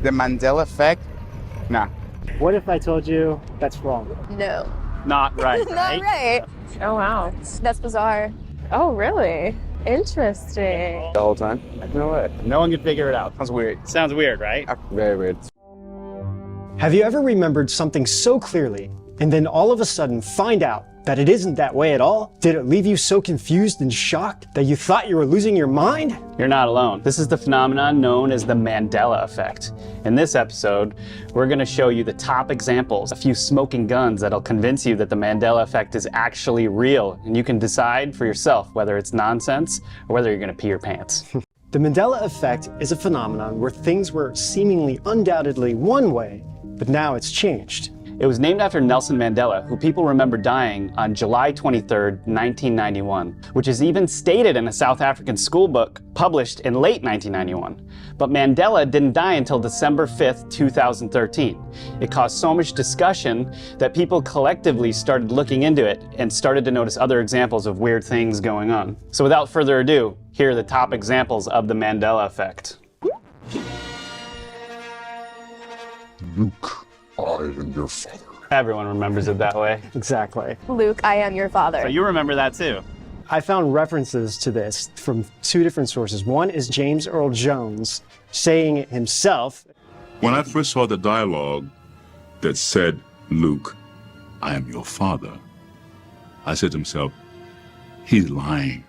The Mandela Effect? Nah. What if I told you that's wrong? No. Not right, Not right? right. Oh, wow. That's bizarre. Oh, really? Interesting. The whole time? No way. No one could figure it out. Sounds weird. Sounds weird, right? Very weird. Have you ever remembered something so clearly and then all of a sudden find out that it isn't that way at all? Did it leave you so confused and shocked that you thought you were losing your mind? You're not alone. This is the phenomenon known as the Mandela Effect. In this episode, we're going to show you the top examples, a few smoking guns that'll convince you that the Mandela Effect is actually real, and you can decide for yourself whether it's nonsense or whether you're going to pee your pants. The Mandela Effect is a phenomenon where things were seemingly undoubtedly one way, but now it's changed. It was named after Nelson Mandela, who people remember dying on July 23rd, 1991, which is even stated in a South African school book published in late 1991. But Mandela didn't die until December 5th, 2013. It caused so much discussion that people collectively started looking into it and started to notice other examples of weird things going on. So without further ado, here are the top examples of the Mandela Effect. Luke, I am your father. Everyone remembers it that way. Exactly. Luke, I am your father. So you remember that too. I found references to this from two different sources. One is James Earl Jones saying it himself. When I first saw the dialogue that said, Luke, I am your father, I said to myself, he's lying.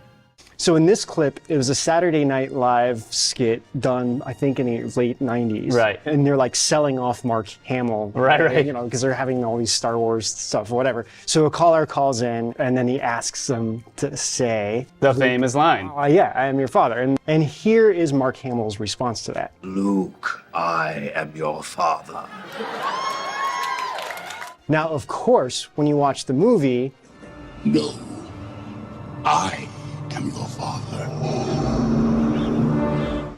So in this clip, it was a Saturday Night Live skit done, I think, in the late 90s. Right. And they're like selling off Mark Hamill. Right. You know, because they're having all these Star Wars stuff, whatever. So a caller calls in and then he asks them to say, The famous line. yeah, I am your father. And here is Mark Hamill's response to that. Luke, I am your father. Now, of course, when you watch the movie, No, I am your father.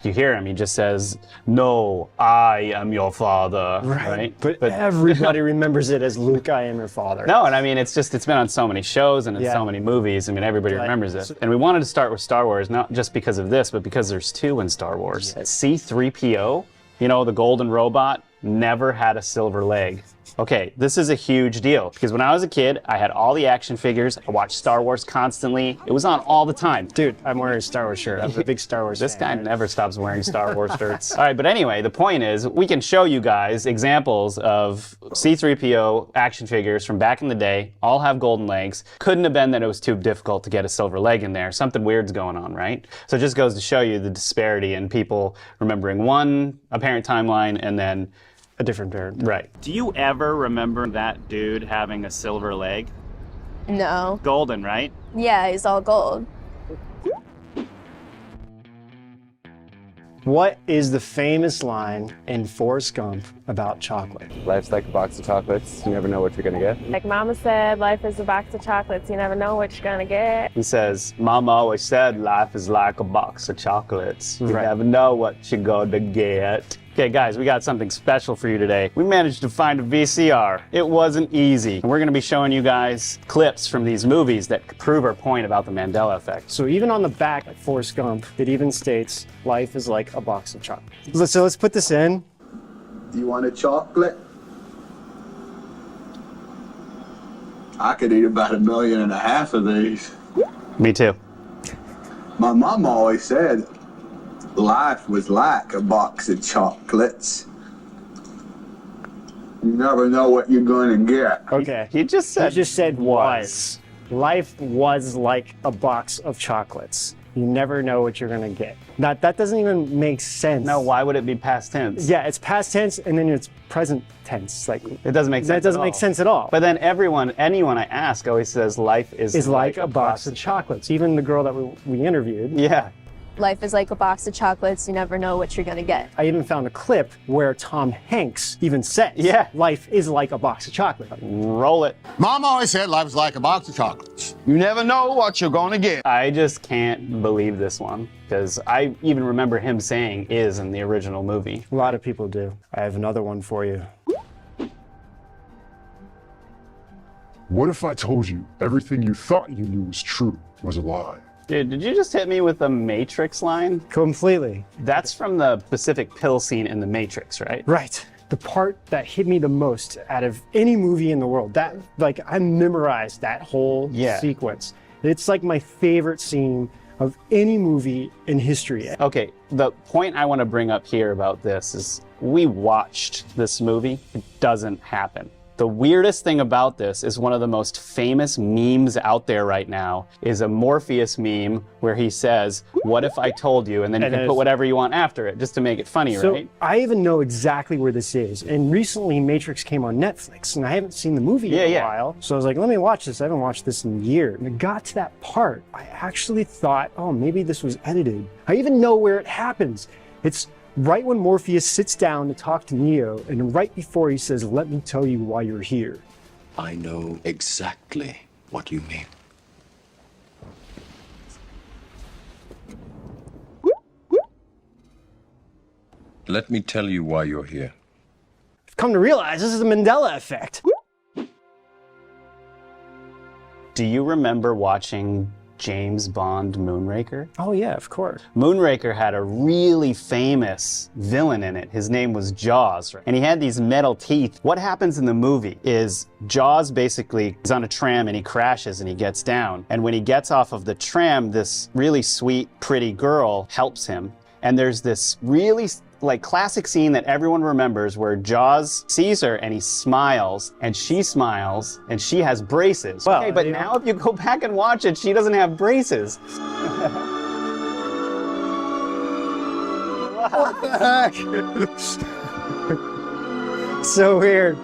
You hear him, he just says, no, I am your father, right? But everybody remembers it as Luke, I am your father. No, and I mean, it's been on so many shows and in Yeah. so many movies. I mean, everybody Right. remembers it. And we wanted to start with Star Wars, not just because of this, but because there's two in Star Wars. Yes. C-3PO, you know, the golden robot, never had a silver leg. Okay, this is a huge deal because when I was a kid, I had all the action figures. I watched Star Wars constantly. It was on all the time. Dude, I'm wearing a Star Wars shirt. I'm a big Star Wars This guy fan. never stops wearing Star Wars shirts. All right, but anyway, the point is we can show you guys examples of C-3PO action figures from back in the day, all have golden legs. Couldn't have been that it was too difficult to get a silver leg in there. Something weird's going on, right? So it just goes to show you the disparity in people remembering one apparent timeline and then A different bird. right. Do you ever remember that dude having a silver leg? No. Golden, right? Yeah, he's all gold. What is the famous line in Forrest Gump about chocolate? Life's like a box of chocolates. You never know what you're gonna get. Like Mama said, life is a box of chocolates. You never know what you're gonna get. He says, Mama always said life is like a box of chocolates. You Right. never know what you're gonna get. Okay, guys, we got something special for you today. We managed to find a VCR. It wasn't easy. And we're gonna be showing you guys clips from these movies that prove our point about the Mandela Effect. So even on the back of Forrest Gump, it even states, life is like a box of chocolates. So let's put this in. Do you want a chocolate? I could eat about 1.5 million of these. Me too. My mom always said life was like a box of chocolates. You never know what you're gonna get. Okay. He just You said, just said was. Life was like a box of chocolates. You never know what you're gonna get. That doesn't even make sense. no, why would it be past tense? Yeah, it's past tense and then it's present tense. Like It doesn't make sense. that doesn't at make all. sense at all. But then anyone I ask always says life is like a box of chocolates. Even the girl that we interviewed. Yeah. Life is like a box of chocolates. You never know what you're gonna get. I even found a clip where Tom Hanks even says, Yeah. life is like a box of chocolate. Roll it. Mom always said life is like a box of chocolates. You never know what you're gonna get. I just can't believe this one because I even remember him saying is in the original movie. A lot of people do. I have another one for you. What if I told you everything you thought you knew was true was a lie? Dude, did you just hit me with a Matrix line? Completely. That's from the Pacific Pill scene in the Matrix, right? Right. The part that hit me the most out of any movie in the world, that, like, I memorized that whole sequence. It's like my favorite scene of any movie in history. Okay, the point I want to bring up here about this is we watched this movie. It doesn't happen. The weirdest thing about this is one of the most famous memes out there right now is a Morpheus meme where he says, "What if I told you?" And then you can put whatever you want after it just to make it funny, So right? I even know exactly where this is. And recently Matrix came on Netflix and I haven't seen the movie in a while. So I was like, let me watch this. I haven't watched this in years. And it got to that part. I actually thought, oh, maybe this was edited. I even know where it happens. It's right when Morpheus sits down to talk to Neo, and right before he says, "Let me tell you why you're here." I know exactly what you mean. Let me tell you why you're here. I've come to realize this is the Mandela Effect. Do you remember watching James Bond Moonraker? Oh yeah, of course. Moonraker had a really famous villain in it. His name was Jaws, and he had these metal teeth. What happens in the movie is Jaws basically is on a tram and he crashes and he gets down. And when he gets off of the tram, this really sweet, pretty girl helps him. And there's this really classic scene that everyone remembers where Jaws sees her and he smiles and she has braces. Well, okay, but now if you go back and watch it, she doesn't have braces. What the heck? So weird.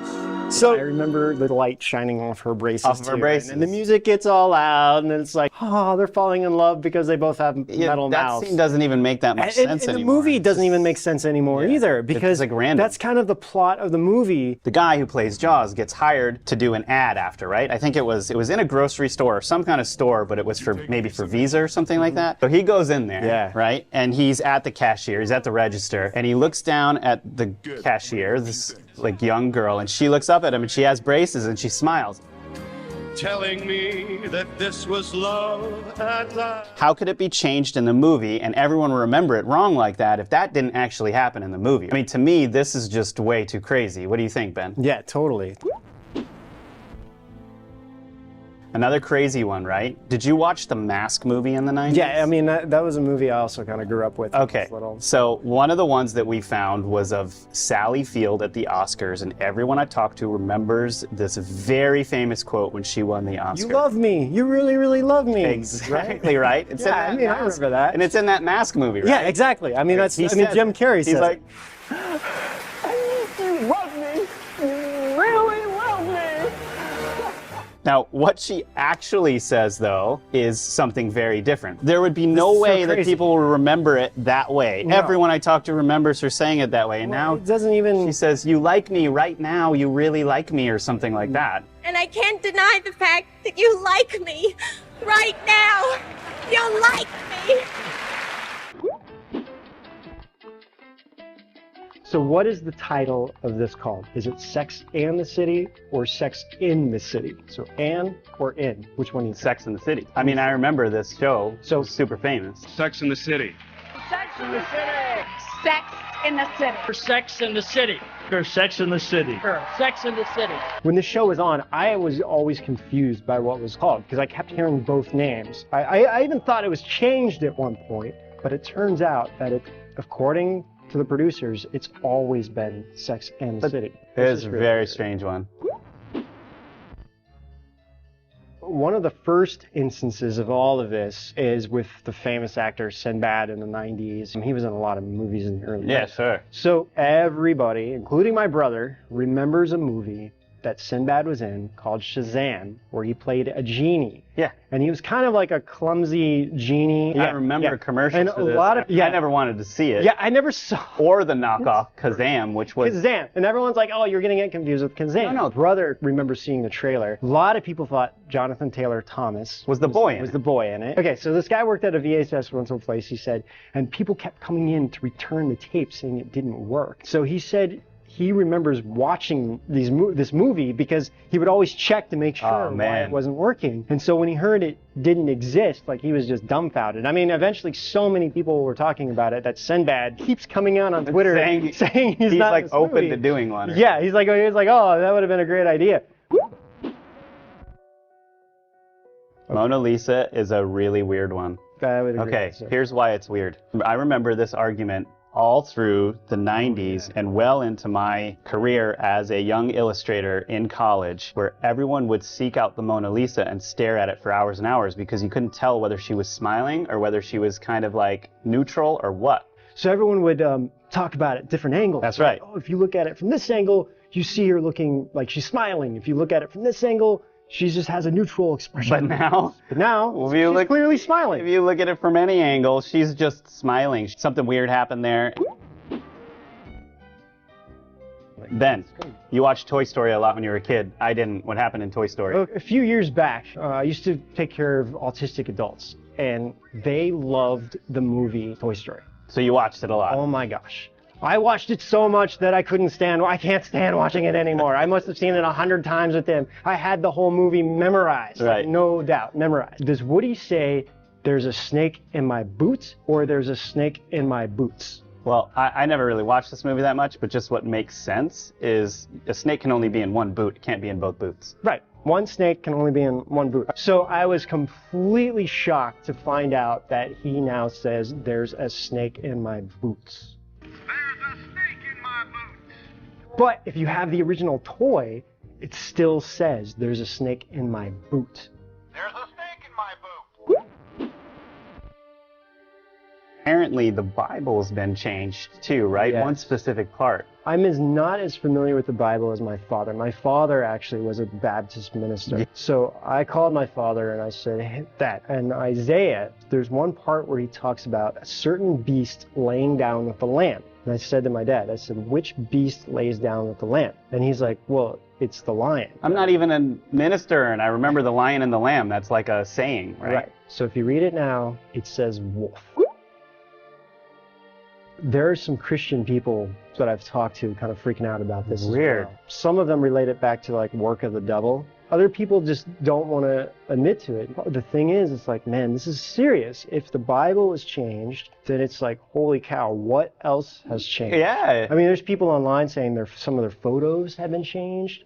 So I remember the light shining off her braces. Off of her braces. And the music gets all loud, and it's like, oh, they're falling in love because they both have metal mouths. That scene doesn't even make that much sense and anymore. the movie doesn't even make sense anymore either, because like random. that's kind of the plot of the movie. The guy who plays Jaws gets hired to do an ad after, right? I think it was in a grocery store or some kind of store, but it was maybe for Visa or something like that. So he goes in there, right? And he's at the cashier, he's at the register, and he looks down at the cashier, this young girl, and she looks up at him and she has braces and she smiles. Telling me that this was love at last. How could it be changed in the movie and everyone will remember it wrong like that if that didn't actually happen in the movie? I mean, to me, this is just way too crazy. What do you think, Ben? Yeah, totally. Another crazy one, right? Did you watch the Mask movie in the 90s? Yeah, I mean, that was a movie I also kind of grew up with. Okay, so one of the ones that we found was of Sally Field at the Oscars, and everyone I talked to remembers this very famous quote when she won the Oscar. You love me. You really, really love me. Exactly right. It's I remember that. And it's in that Mask movie, right? Yeah, exactly. I mean, Jim Carrey says he's like, You love me. You really love me. Now, what she actually says, though, is something very different. There would be no way that people will remember it that way. No. Everyone I talk to remembers her saying it that way. And now it doesn't even... she says, "You like me right now, you really like me," or something like that. And I can't deny the fact that you like me right now. You like me. So what is the title of this called? Is it Sex and the City or Sex in the City? So and or in? Which one is Sex in the City? I mean, I remember this show. So super famous. Sex in the City. Sex in the City. Sex in the City. For Sex in the City. For Sex in the City. For Sex in the City. When the show was on, I was always confused by what it was called because I kept hearing both names. I even thought it was changed at one point, but it turns out that according to the producers, it's always been Sex and the City. It is a very strange one. One of the first instances of all of this is with the famous actor Sinbad in the 90s. He was in a lot of movies in the early 90s. Yeah, sure. So everybody, including my brother, remembers a movie that Sinbad was in called Shazam, where he played a genie. Yeah. And he was kind of like a clumsy genie. I remember a commercial and for a this. lot of I never wanted to see it. Yeah, I never saw. Or the knockoff Kazam, which was Kazam. And everyone's like, oh, you're going to get confused with Kazam. No, brother remembers seeing the trailer. A lot of people thought Jonathan Taylor Thomas was the boy in it. Okay, so this guy worked at a VHS rental place, he said, and people kept coming in to return the tape saying it didn't work. So he said, he remembers watching this movie because he would always check to make sure why it wasn't working. And so when he heard it didn't exist, like he was just dumbfounded. I mean, eventually so many people were talking about it that Sinbad keeps coming out on Twitter saying he's not like in this open movie. to doing one. Yeah, he's like, oh, that would have been a great idea. Mona Lisa is a really weird one. I would agree. Okay, here's why it's weird. I remember this argument all through the 90s and well into my career as a young illustrator in college, where everyone would seek out the Mona Lisa and stare at it for hours and hours because you couldn't tell whether she was smiling or whether she was kind of like neutral or what. So everyone would talk about it at different angles. That's right. Oh, if you look at it from this angle, you see her looking like she's smiling. If you look at it from this angle, she just has a neutral expression. But now she's clearly smiling. If you look at it from any angle, she's just smiling. Something weird happened there. Ben, you watched Toy Story a lot when you were a kid. I didn't. What happened in Toy Story? A few years back, I used to take care of autistic adults, and they loved the movie Toy Story. So you watched it a lot? Oh my gosh. I watched it so much that I can't stand watching it anymore. I must have seen it 100 times with them. I had the whole movie memorized, right. No doubt, memorized. Does Woody say, there's a snake in my boots, or there's a snake in my boots? Well, I never really watched this movie that much, but just what makes sense is a snake can only be in one boot. It can't be in both boots. Right. One snake can only be in one boot. So I was completely shocked to find out that he now says, there's a snake in my boots. But if you have the original toy, it still says, there's a snake in my boot. There's a snake in my boot. Apparently, the Bible's been changed too, right? Yes. One specific part. I'm not as familiar with the Bible as my father. My father actually was a Baptist minister. So I called my father and I said, hit that. And Isaiah, there's one part where he talks about a certain beast laying down with the lamb. And I said to my dad, I said, which beast lays down with the lamb? And he's like, well, it's the lion. I'm not even a minister, and I remember the lion and the lamb. That's like a saying, right? Right. So if you read it now, it says wolf. There are some Christian people that I've talked to kind of freaking out about this. Weird. As well. Some of them relate it back to like work of the devil. Other people just don't want to admit to it. The thing is, it's like, man, this is serious. If the Bible is changed, then it's like, holy cow, what else has changed? Yeah. I mean, there's people online saying some of their photos have been changed.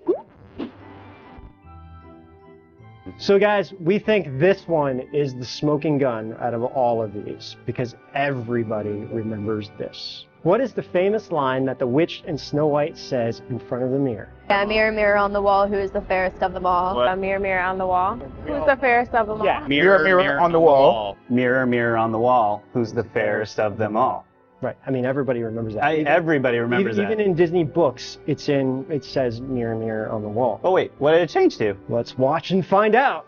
So guys, we think this one is the smoking gun out of all of these because everybody remembers this. What is the famous line that the witch in Snow White says in front of the mirror? Yeah, mirror, mirror on the wall, who is the fairest of them all? A mirror, mirror on the wall. Who's the fairest of them all? Yeah. Mirror, mirror on the wall. Mirror, mirror on the wall. Who's the fairest of them all? Right. I mean, everybody remembers that. Everybody remembers that. Even in Disney books, it says mirror, mirror on the wall. Oh wait, what did it change to? Let's watch and find out.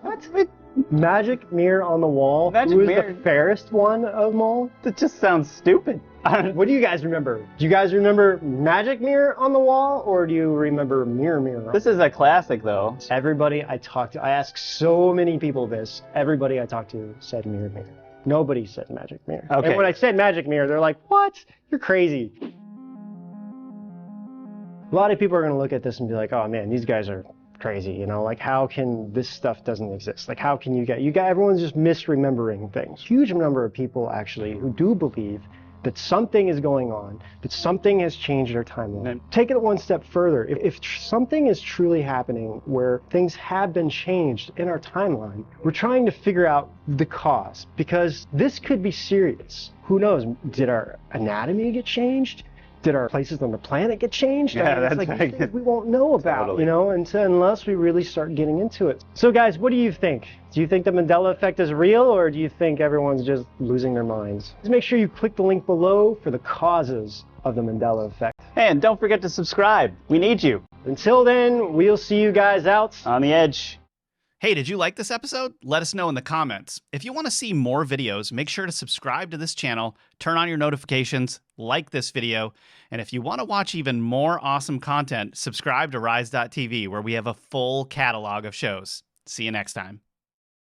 What? Magic mirror on the wall. Who is the fairest one of them all? That just sounds stupid. What do you guys remember? Do you guys remember magic mirror on the wall, or do you remember mirror, mirror? This is a classic, though. Everybody I talked to, I asked so many people this. Everybody I talked to said mirror, mirror. Nobody said magic mirror. Okay. And when I said magic mirror, they're like, "What? You're crazy." A lot of people are going to look at this and be like, "Oh man, these guys are crazy." You know, like how can this stuff doesn't exist? Like how can you get everyone's just misremembering things. Huge number of people actually who do believe that something is going on, that something has changed our timeline. Take it one step further. If something is truly happening where things have been changed in our timeline, we're trying to figure out the cause, because this could be serious. Who knows? Did our anatomy get changed? Did our places on the planet get changed? Yeah, that's like right. things we won't know about, Totally. you know, unless we really start getting into it. So guys, what do you think? Do you think the Mandela Effect is real, or do you think everyone's just losing their minds? Just make sure you click the link below for the causes of the Mandela Effect. And don't forget to subscribe. We need you. Until then, we'll see you guys out on the edge. Hey, did you like this episode? Let us know in the comments. If you want to see more videos, make sure to subscribe to this channel, turn on your notifications, like this video, and if you want to watch even more awesome content, subscribe to Rise.tv, where we have a full catalog of shows. See you next time.